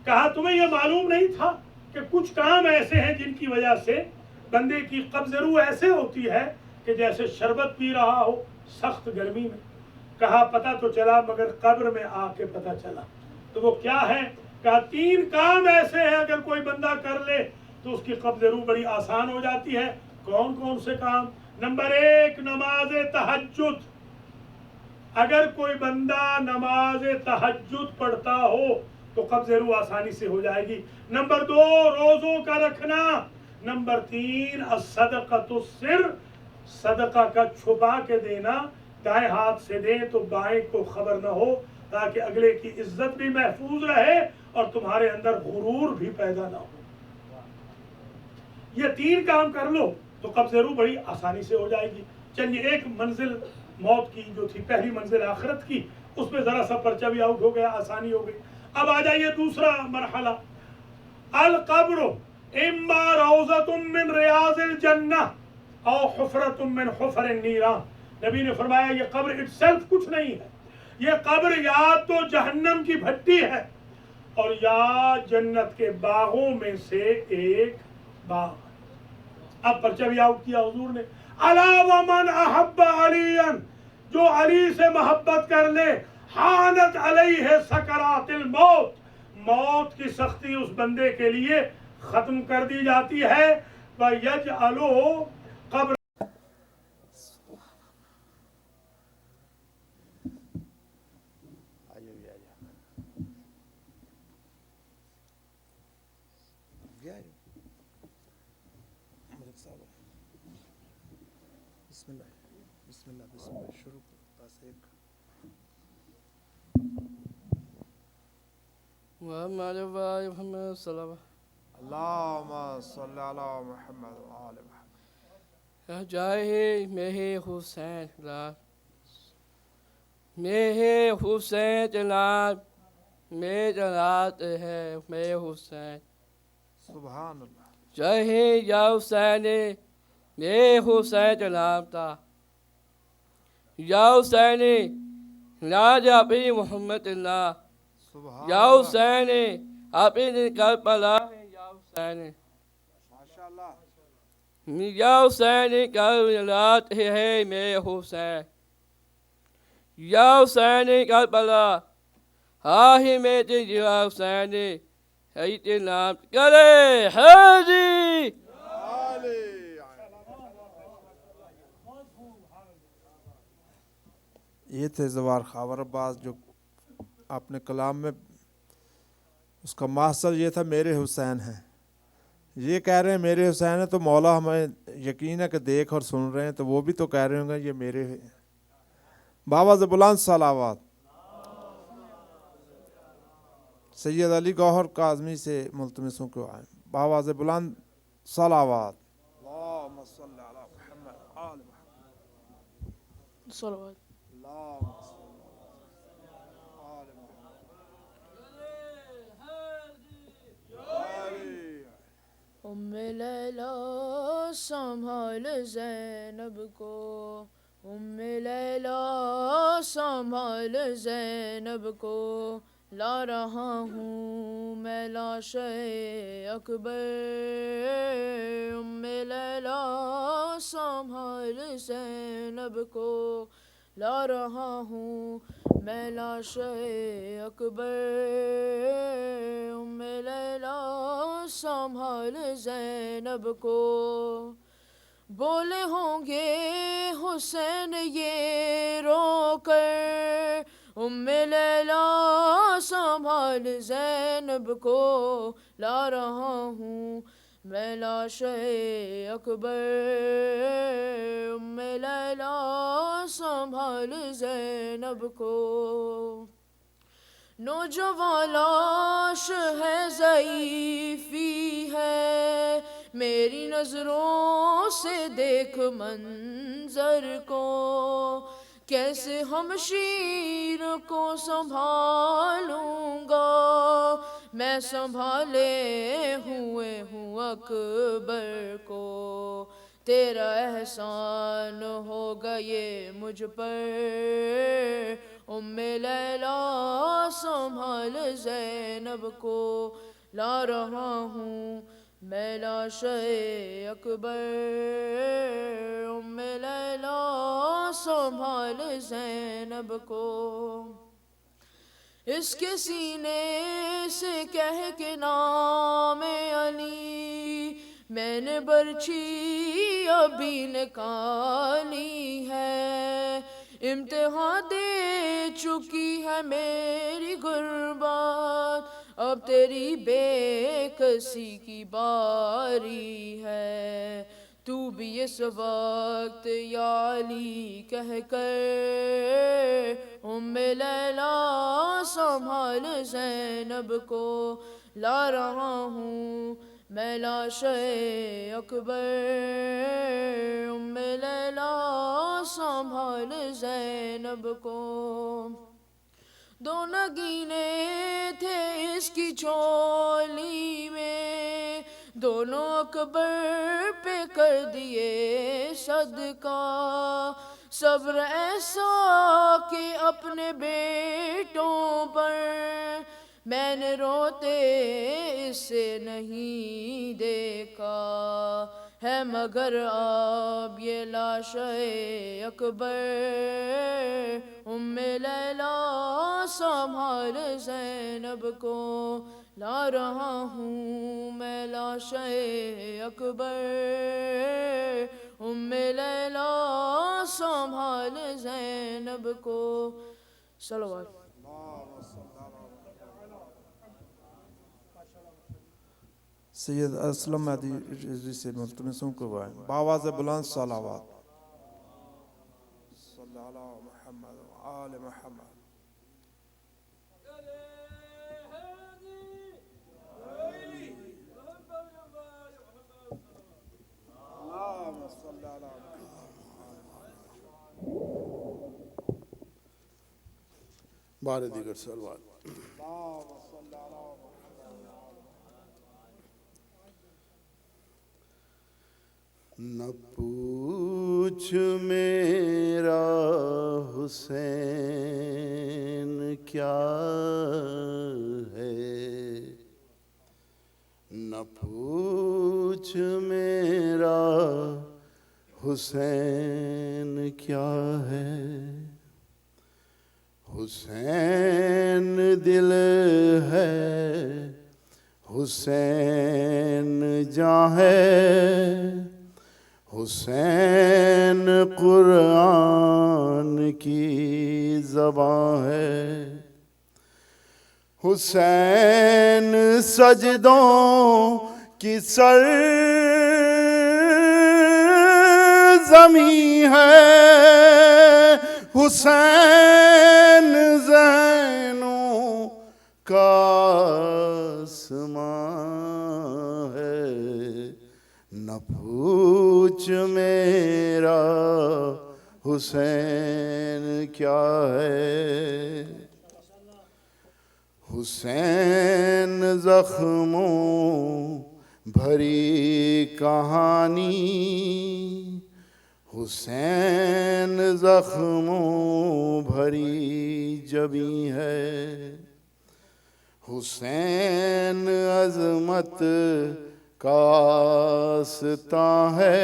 کہا تمہیں یہ معلوم نہیں تھا کہ کچھ کام ایسے ہیں جن کی وجہ سے بندے کی قبض روح ایسے ہوتی ہے کہ جیسے شربت پی رہا ہو سخت گرمی میں؟ کہا پتہ تو چلا مگر قبر میں آ کے پتہ چلا۔ تو وہ کیا ہے؟ کہا 3 کام ایسے ہیں اگر کوئی بندہ کر لے تو اس کی قبض روح بڑی آسان ہو جاتی ہے۔ کون کون سے کام؟ نمبر 1 نماز تہجد، اگر کوئی بندہ نماز تہجد پڑھتا ہو تو قبض روح آسانی سے ہو جائے گی۔ نمبر 2 روزوں کا رکھنا۔ نمبر 3 الصدقۃ السر، صدقہ کا چھپا کے دینا، دائیں ہاتھ سے دیں تو بائیں کو خبر نہ ہو، تاکہ اگلے کی عزت بھی محفوظ رہے اور تمہارے اندر غرور بھی پیدا نہ ہو۔ یہ 3 کام کر لو تو قبض روح بڑی آسانی سے ہو جائے گی۔ چلیے ایک منزل موت کی جو تھی پہلی منزل آخرت کی، اس میں ذرا سا پرچہ بھی آؤٹ ہو گیا، آسانی ہو گئی۔ اب آ جائیے دوسرا مرحلہ، القبر اما روضۃ من ریاض الجنہ او حفرۃ من حفر النیران۔ نبی نے فرمایا یہ قبر اٹ سیلف کچھ نہیں ہے، یہ قبر یا تو جہنم کی بھٹی ہے اور یا جنت کے باغوں میں سے ایک باغ. اب پرچہ بھی آؤٹ کیا حضور نے. الا ومن احب علی، جو علی سے محبت کر لے، حانت علیہ سکرات الموت، موت کی سختی اس بندے کے لیے ختم کر دی جاتی ہے. وَيَجْعَلُ قبر بسم اللہ شروع بس ایک محمد محمد صلی اللہ اللہم صلی علی محمد وآل محمد. جائے میں حسین جلال، میں حسین جلال، میں جلال ہے میں حسین. سبحان اللہ. جائے یا حسین میں حسین جلال تھا، یا حسین راجہ بھی محمد اللہ، سبحان یا اللہ. حسین اپنی کربلا ہے یا حسین، ماشاء اللہ. یا حسین کربلا ہے میں حسین، یا حسین کربلا آہ میں یا حسین ہے نام کرے حاجی. یہ تھے زوار خاور عباس، جو اپنے کلام میں اس کا محصل یہ تھا میرے حسین ہیں. یہ کہہ رہے ہیں میرے حسین ہیں، تو مولا ہمیں یقین ہے کہ دیکھ اور سن رہے ہیں، تو وہ بھی تو کہہ رہے ہوں گے یہ میرے ہیں. بابا سے بلند صلوات. سید علی گوہر کاظمی سے ملتمسوں کو آئیں. بابا سے بلند صلوات. اللہم صلی علی محمد آل محمد. صلوات. اللہم صلی آل محمد. ام لیلا سنبھال زینب کو، ام لیلا سنبھال زینب کو، لا رہا ہوں میں لاش اکبر. ام لیلا سنبھال زینب کو، لا رہا ہوں میں لاش اکبر. ام لیلا سنبھال زینب کو، بولے ہوں گے حسین یہ رو کر. ام لیلا سنبھال زینب کو، لا رہا ہوں میں لاش اکبر. ام لیلا سنبھال زینب کو، نوجوان لاش ہے ضعیفی ہے، میری نظروں سے دیکھ منظر کو. کیسے ہمشیر کو سنبھالوں گا، میں سنبھالے ہوئے ہوں اکبر کو. تیرا احسان ہوگا یہ مجھ پر. ام لیلا سنبھال زینب کو، لا رہا ہوں میں لاش اکبر. ام لیلا سنبھال زینب کو، اس کے سینے سے کہہ کے نام علی، میں نے برچھی ابھی نکالی ہے. امتحان دے چکی ہے میری غربت، اب تیری بے کسی کی باری ہے. تو بھی اس وقت یا علی کہہ کر، ام لیلا سنبھال زینب کو، لا رہا ہوں میں لاش اکبر. ام لیلا سنبھال زینب کو، دو نگینے تھے اس کی چولی میں، دونوں اکبر پہ کر دیے صدقہ. صبر ایسا کہ اپنے بیٹوں پر میں نے روتے اسے نہیں دیکھا ہے مگر اب یہ لاشِ اکبر ام لیلا سنبھال زینب کو لا رہا ہوں میں لاشِ اکبر ام لیلا سنبھال زینب کو صلوات سید اسلم مہدی رضوی سے ملتمسوں کو بائیں باواز بلند صلوات صلی اللہ محمد و آل محمد اللہم صلی اللہ بار دیگر صلوات نہ پوچھ میرا حسین کیا ہے نہ پوچھ میرا حسین کیا ہے حسین دل ہے حسین جاں ہے حسین قرآن کی زبان ہے حسین سجدوں کی سر زمین ہے حسین زینوں کا آسمان ہے نہ پوچھ میرا حسین کیا ہے حسین زخموں بھری کہانی حسین زخموں بھری جبیں ہے حسین عظمت کا آستاں ہے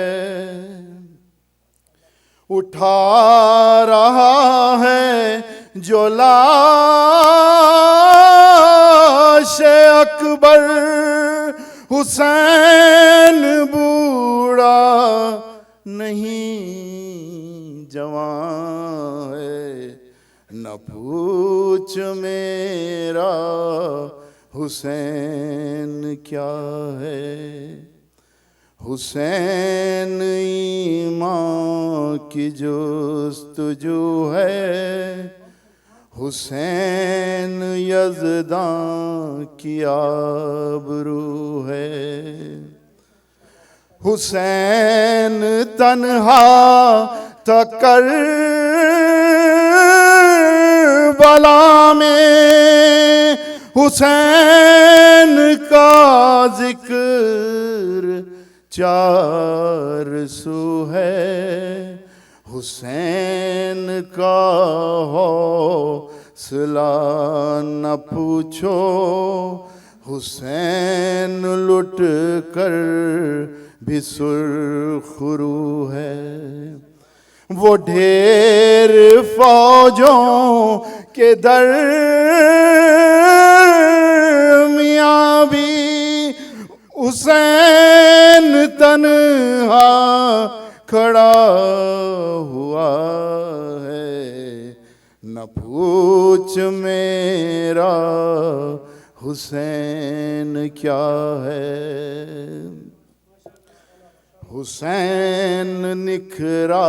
اٹھا رہا ہے جو لاش اکبر حسین بوڑھا نہیں جوان ہے نہ پوچھ میرا حسین کیا ہے حسین ایمان کی جستجو ہے حسین یزداں کی آبرو ہے حسین تنہا تھا کربلا میں حسین کا ذکر چار سو ہے حسین کا حوصلہ نہ پوچھو حسین لٹ کر بھی سرخرو ہے وہ ڈھیر فوجوں کے درمیاں بھی حسین تنہا کھڑا ہوا ہے نہ پوچھ میرا حسین کیا ہے حسین نکھرا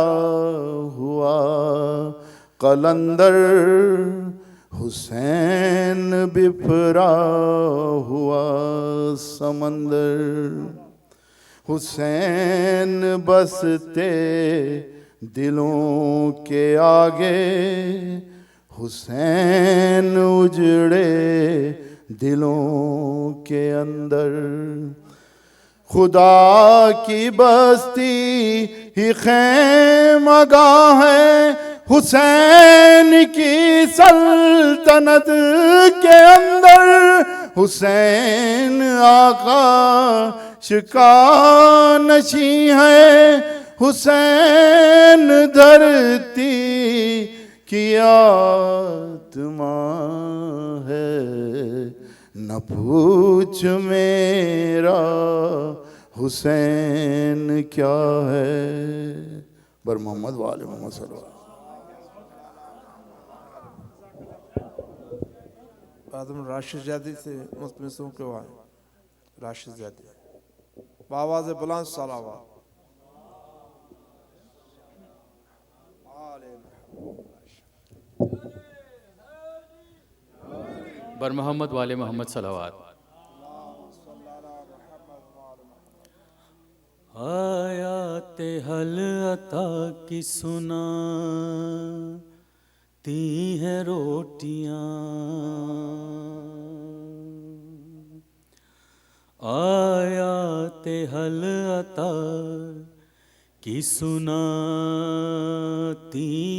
ہوا قلندر حسین بپھرا ہوا سمندر حسین بستے دلوں کے آگے حسین اجڑے دلوں کے اندر خدا کی بستی ہی خیمگاہ ہے حسین کی سلطنت کے اندر حسین آقا شکا نشیں ہے حسین دھرتی کی آتما ہے نہ پوچھ میرا حسین کیا ہے بر محمد وآل محمد صلی اللہ علیہ وسلم آدم راشد زیادی سے مستمسوں کے وہاں راشد زیادی بآواز بلند صلوات بر محمد والے محمد صلوات آیات حل عطا کی سناتی ہیں روٹیاں آیات حل عطا کی سناتی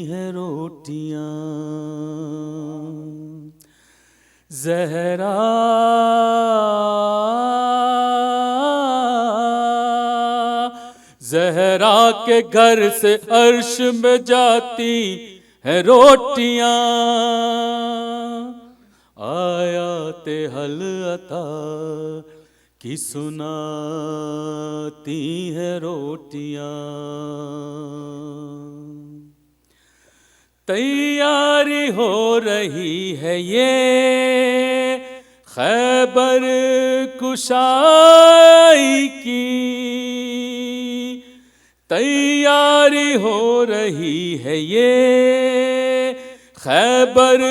ہیں روٹیاں زہرا زہرا کے گھر سے عرش میں جاتی ہیں روٹیاں آیات حل عطا کی سناتی ہیں روٹیاں تیاری ہو رہی ہے یہ خیبر کشائی کی تیاری ہو رہی ہے یہ خیبر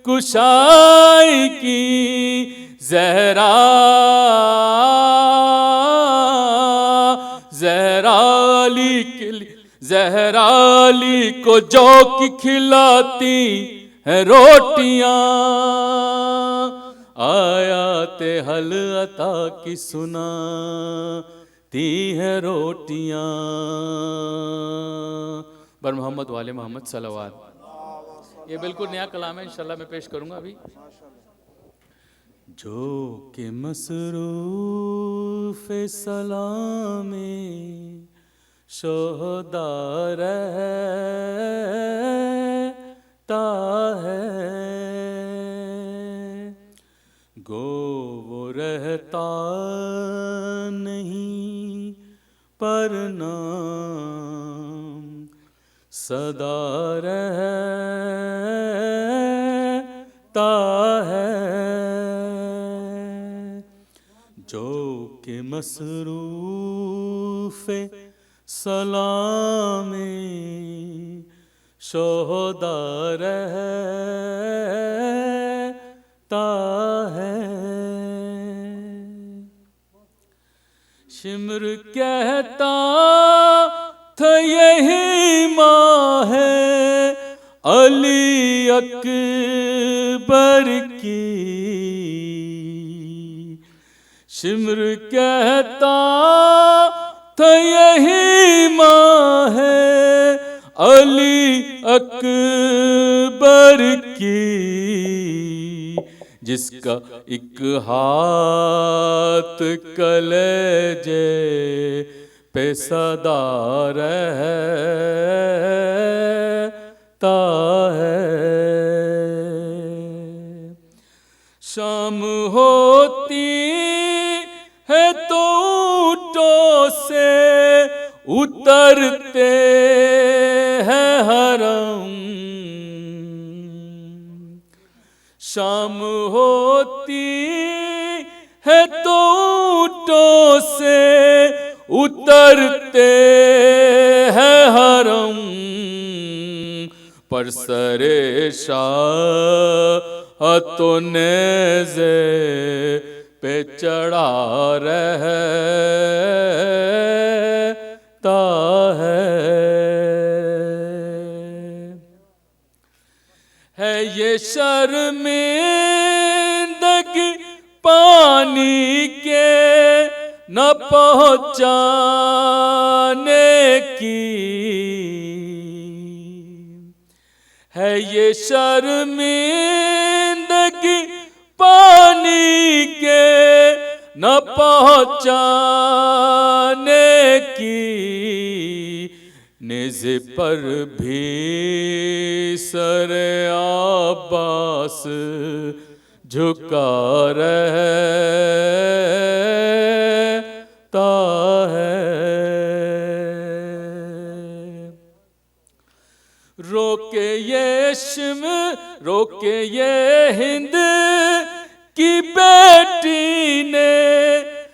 کشائی کی زہرا علی کو جو کی کھلاتی ہیں روٹیاں آیات حل عطا کی سناتی ہیں روٹیاں بر محمد والے محمد صلوات یہ بالکل نیا کلام ہے انشاءاللہ میں پیش کروں گا ابھی جو کہ مصروف سلام شہداء رہتا ہے گو وہ رہتا نہیں پر نام صدا رہتا ہے جو کہ مصروف سلام شہداء رہتا ہے شمر کہتا تھا یہی ماں ہے علی اکبر کی شمر کہتا تھا یہی ماں ہے علی اکبر کی جس کا ایک ہاتھ کلیجے پہ صدا رہتا ہے شام ہوتی ہے تو اونٹوں سے اترتے ہیں حرم شام ہوتی ہے تو اونٹوں سے اترتے ہیں حرم پر سر شاہ تو نیزے پہ چڑھا رہتا ہے یہ شرمندگی پانی کے نہ پہنچانے کی ہے یہ شرمندگی پانی کے نہ پہنچانے کی، نیز پر بھی سر عباس جھکا رہتا ہے۔ روکے یہ ہند کی بیٹی نے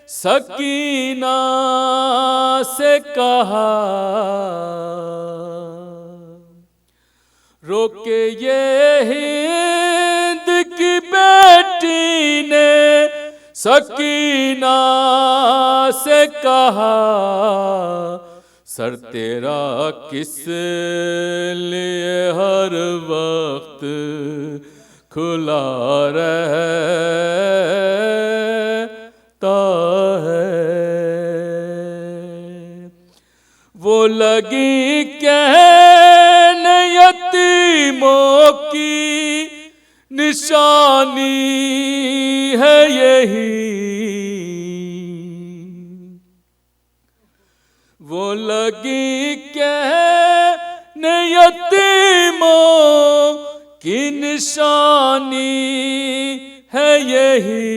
سکینہ سے کہا، روکے یہ ہند کی بیٹی نے سکینہ سے کہا، سر تیرا کس لیے ہر وقت کھلا رہتا ہے۔ وہ لگی کہنے یتیموں کی نشانی ہے یہی، وہ لگی کہنے یتیموں کی نشانی ہے یہی،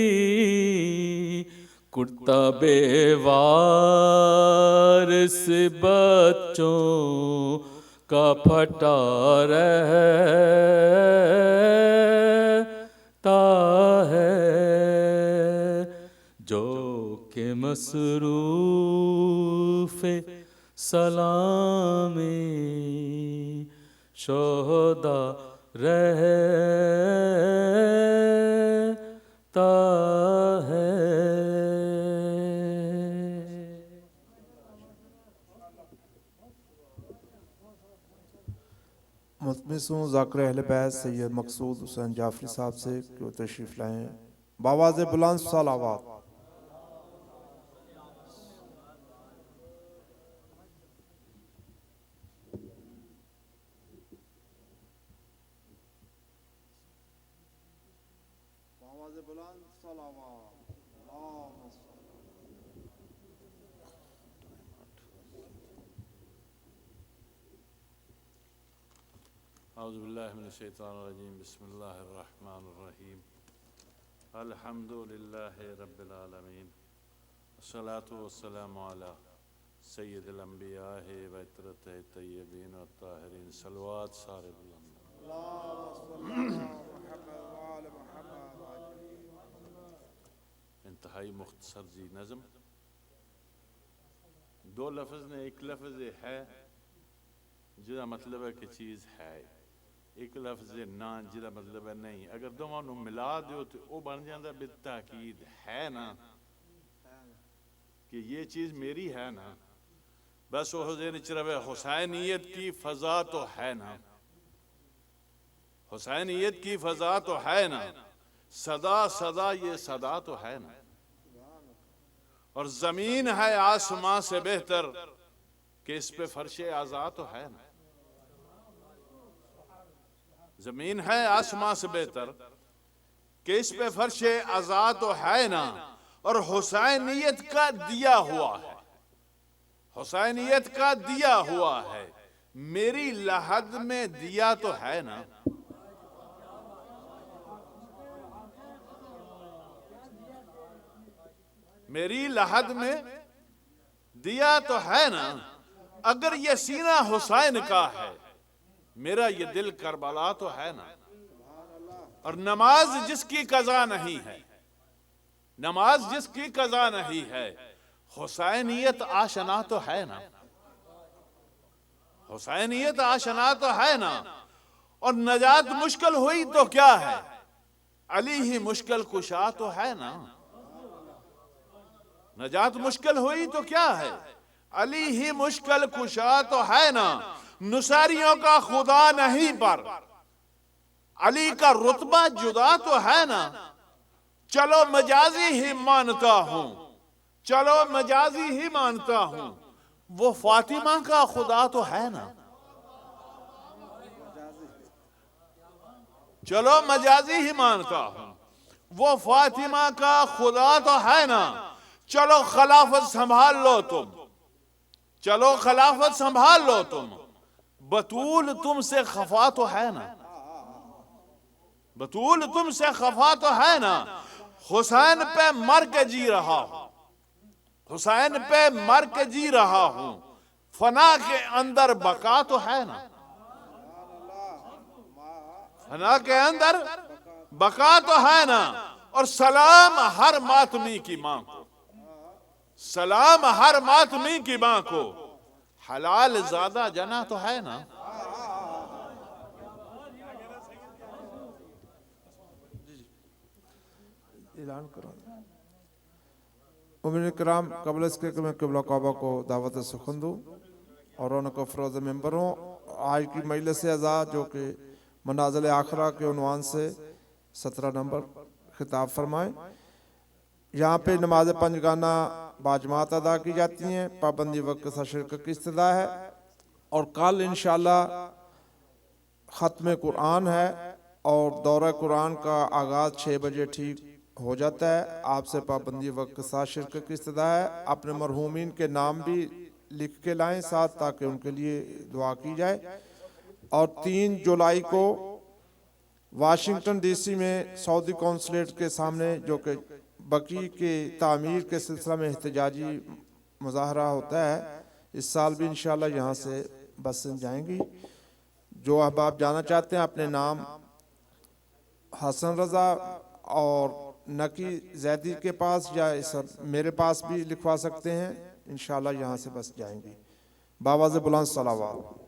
کرتا بے وارث بچوں کا پھٹا رہتا ہے، جو کہ مصروف سلامی شہدا رہتا ہے۔ ملتمس ہوں ذاکر اہل بیت سید مقصود حسین جعفری صاحب سے کہ وہ تشریف لائیں، بآواز بلند صلوات۔ بآواز بلند صلوات۔ اعوذ باللہ من الشیطان الرجیم، بسم اللہ الرحمن الرحیم، الحمد للہ رب العالمین، الصلاۃ والسلام علی سید الانبیاء و عطرتہ الطیبین والطاہرین، صلوات سارے بلند۔ انتہائی مختصر سی نظم، دو لفظ نے، ایک لفظ ہے جدا مطلب ہے کہ چیز ہے، ایک لفظ نہ جدا مطلب ہے نہیں، اگر دونوں نو ملا دیو تو وہ بن جاتا بالتاکید ہے نا، کہ یہ چیز میری ہے نا، بس وہ ذہن چ رہے حسینیت کی فضا تو ہے نا، حسینیت کی فضا تو ہے نا، صدا صدا یہ صدا تو ہے نا، اور زمین ہے آسمان سے بہتر کہ اس پہ فرش آزاد تو ہے نا، زمین ہے آسمان سے بہتر کہ اس پہ فرش آزاد تو ہے نا، اور حسینیت کا دیا ہوا ہے، حسینیت کا دیا ہوا ہے، میری لحد میں دیا تو ہے نا، میری لحد میں دیا تو ہے نا، اگر یہ سینہ حسین کا ہے میرا یہ دل کربلا تو ہے نا، اور نماز جس کی قضا نہیں ہے، نماز جس کی قضا نہیں ہے، حسینیت آشنا تو ہے نا، حسینیت آشنا تو ہے نا، اور نجات مشکل ہوئی تو کیا ہے، علی ہی مشکل کشا تو ہے نا، نجات مشکل ہوئی تو کیا ہے، علی ہی مشکل کشا تو ہے نا، نصاریوں کا خدا نہیں پر علی کا رتبہ جدا تو ہے نا، چلو مجازی ہی مانتا ہوں، چلو مجازی ہی مانتا ہوں، وہ فاطمہ کا خدا تو ہے نا، چلو مجازی ہی مانتا ہوں، وہ فاطمہ کا خدا تو ہے نا، چلو خلافت سنبھال لو تم، چلو خلافت سنبھال لو تم، بطول تم سے خفا تو ہے نا، بطول تم سے خفا تو ہے نا، حسین پہ مر کے جی رہا ہوں، حسین پہ مر کے جی رہا ہوں، فنا کے اندر بقا تو ہے نا، فنا کے اندر بقا تو ہے نا، اور سلام ہر ماتمی کی ماں کو، سلام ہر ماتمی کی ماں کو، حلال زادہ جنا تو ہے نا۔ اعلان کرو۔ مومنین کرام، قبل اس کے کہ میں قبلہ کعبہ کو دعوت سخن دوں اور ان کو فروز ممبر ہوں، آج کی مجلس عزا جو کہ منازل آخرہ کے عنوان سے 17 نمبر خطاب فرمائیں، یہاں پہ نماز پنجگانہ باجماعت ادا کی جاتی ہیں، پابندی وقت کے ساتھ شرکت کی استدعا ہے، اور کل انشاءاللہ ختم قرآن ہے اور دورہ قرآن کا آغاز 6 بجے ٹھیک ہو جاتا ہے۔ آپ سے پابندی وقت کے ساتھ شرکت کی استدعا ہے، اپنے مرحومین کے نام بھی لکھ کے لائیں ساتھ تاکہ ان کے لیے دعا کی جائے۔ اور 3 جولائی کو واشنگٹن ڈی سی میں سعودی کونسلیٹ کے سامنے جو کہ بقی کے تعمیر کے سلسلہ میں احتجاجی مظاہرہ ہوتا ہے، اس سال بھی انشاءاللہ یہاں سے بسیں جائیں گی۔ جو احباب جانا چاہتے ہیں اپنے نام حسن رضا اور نکی زیدی کے پاس یا میرے پاس بھی لکھوا سکتے ہیں، انشاءاللہ یہاں سے بس جائیں گی۔ باواز بلند صلوات۔